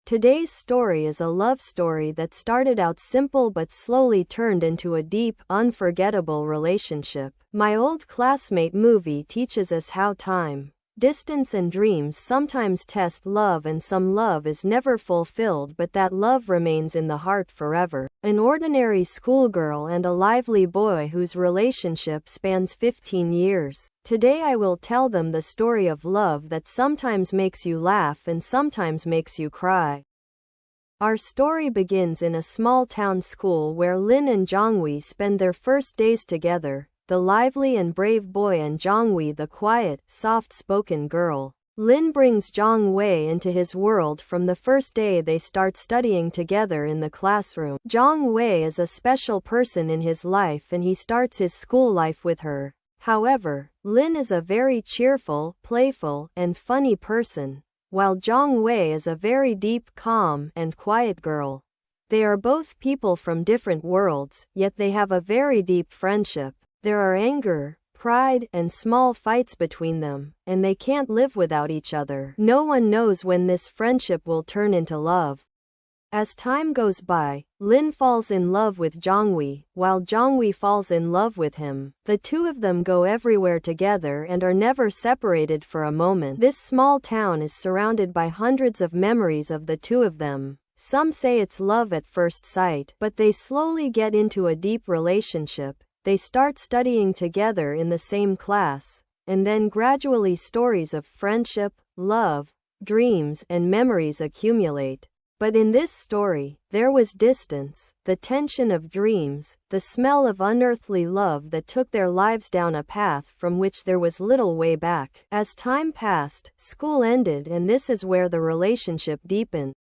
Today's story is a love story that started out simple but slowly turned into a deep, unforgettable relationship. My Old Classmate movie teaches us how time, distance and dreams sometimes test love, and some love is never fulfilled but that love remains in the heart forever. An ordinary schoolgirl and a lively boy whose relationship spans 15 years. Today I will tell them the story of love that sometimes makes you laugh and sometimes makes you cry. Our story begins in a small town school where Lin and Jongwi spend their first days together, the lively and brave boy and Jongwi the quiet, soft-spoken girl. Lin brings Jongwei into his world from the first day they start studying together in the classroom. Jongwei is a special person in his life and he starts his school life with her. However, Lin is a very cheerful, playful, and funny person, while Jongwei is a very deep, calm, and quiet girl. They are both people from different worlds, yet they have a very deep friendship. There are anger, pride, and small fights between them, and they can't live without each other. No one knows when this friendship will turn into love. As time goes by, Lin falls in love with Jongwi, while Jongwi falls in love with him. The two of them go everywhere together and are never separated for a moment. This small town is surrounded by hundreds of memories of the two of them. Some say it's love at first sight, but they slowly get into a deep relationship. They start studying together in the same class, and then gradually stories of friendship, love, dreams, and memories accumulate. But in this story, there was distance, the tension of dreams, the smell of unearthly love that took their lives down a path from which there was little way back. As time passed, school ended and this is where the relationship deepened.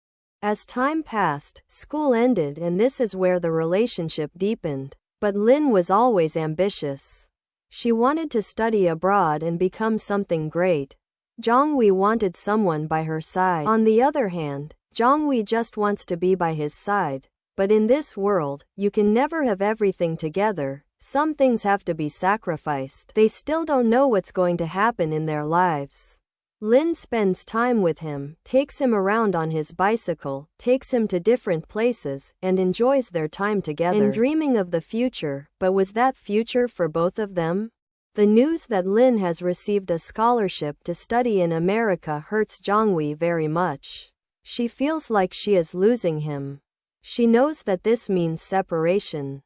But Lin was always ambitious. She wanted to study abroad and become something great. Jongwi wanted someone by her side. On the other hand, Jongwi just wants to be by his side. But in this world, you can never have everything together. Some things have to be sacrificed. They still don't know what's going to happen in their lives. Lin spends time with him, takes him around on his bicycle, takes him to different places, and enjoys their time together. And dreaming of the future, but was that future for both of them? The news that Lin has received a scholarship to study in America hurts Jongwi very much. She feels like she is losing him. She knows that this means separation.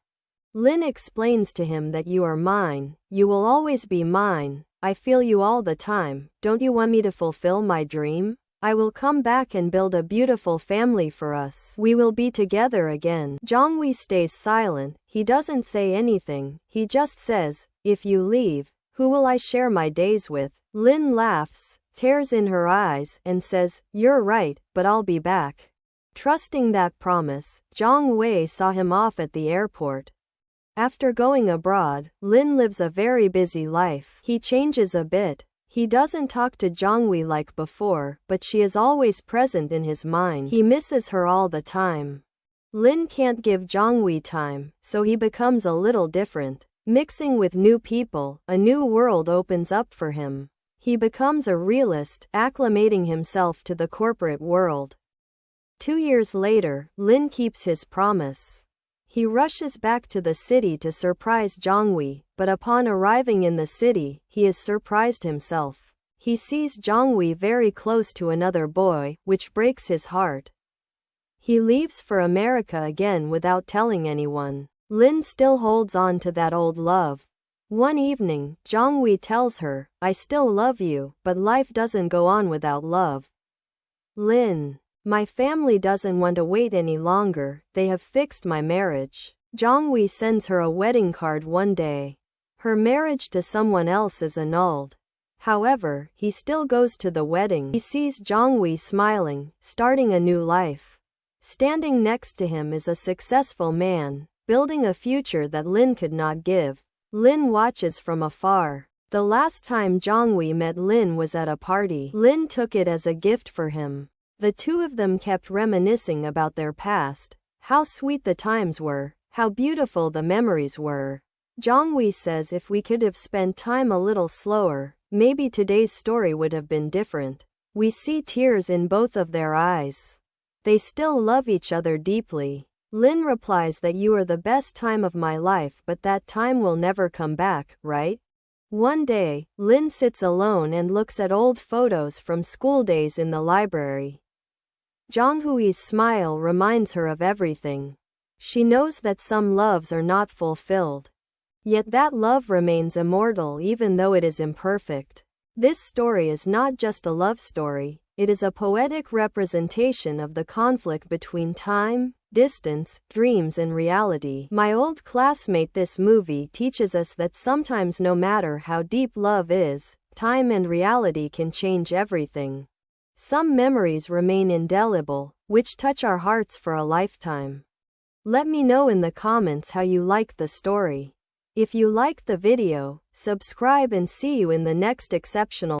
Lin explains to him that you are mine, you will always be mine. I feel you all the time. Don't you want me to fulfill my dream? I will come back and build a beautiful family for us. We will be together again. Jongwi stays silent. He doesn't say anything. He just says, if you leave, who will I share my days with? Lin laughs, tears in her eyes, and says, you're right, but I'll be back. Trusting that promise, Jongwei saw him off at the airport. After going abroad, Lin lives a very busy life. He changes a bit. He doesn't talk to Jongwi like before, but she is always present in his mind. He misses her all the time. Lin can't give Jongwi time, so he becomes a little different. Mixing with new people, a new world opens up for him. He becomes a realist, acclimating himself to the corporate world. 2 years later, Lin keeps his promise. He rushes back to the city to surprise Jongwi, but upon arriving in the city, he is surprised himself. He sees Jongwi very close to another boy, which breaks his heart. He leaves for America again without telling anyone. Lin still holds on to that old love. One evening, Jongwi tells her, I still love you, but life doesn't go on without love. Lin. My family doesn't want to wait any longer, they have fixed my marriage. Jongwi sends her a wedding card one day. Her marriage to someone else is annulled. However, he still goes to the wedding. He sees Jongwi smiling, starting a new life. Standing next to him is a successful man, building a future that Lin could not give. Lin watches from afar. The last time Jongwi met Lin was at a party. Lin took it as a gift for him. The two of them kept reminiscing about their past, how sweet the times were, how beautiful the memories were. Jongwi says if we could have spent time a little slower, maybe today's story would have been different. We see tears in both of their eyes. They still love each other deeply. Lin replies that you are the best time of my life, but that time will never come back, right? One day, Lin sits alone and looks at old photos from school days in the library. Jonghui's smile reminds her of everything. She knows that some loves are not fulfilled. Yet that love remains immortal even though it is imperfect. This story is not just a love story, it is a poetic representation of the conflict between time, distance, dreams and reality. My Old Classmate. This movie teaches us that sometimes no matter how deep love is, time and reality can change everything. Some memories remain indelible, which touch our hearts for a lifetime. Let me know in the comments how you liked the story. If you liked the video, subscribe and see you in the next exceptional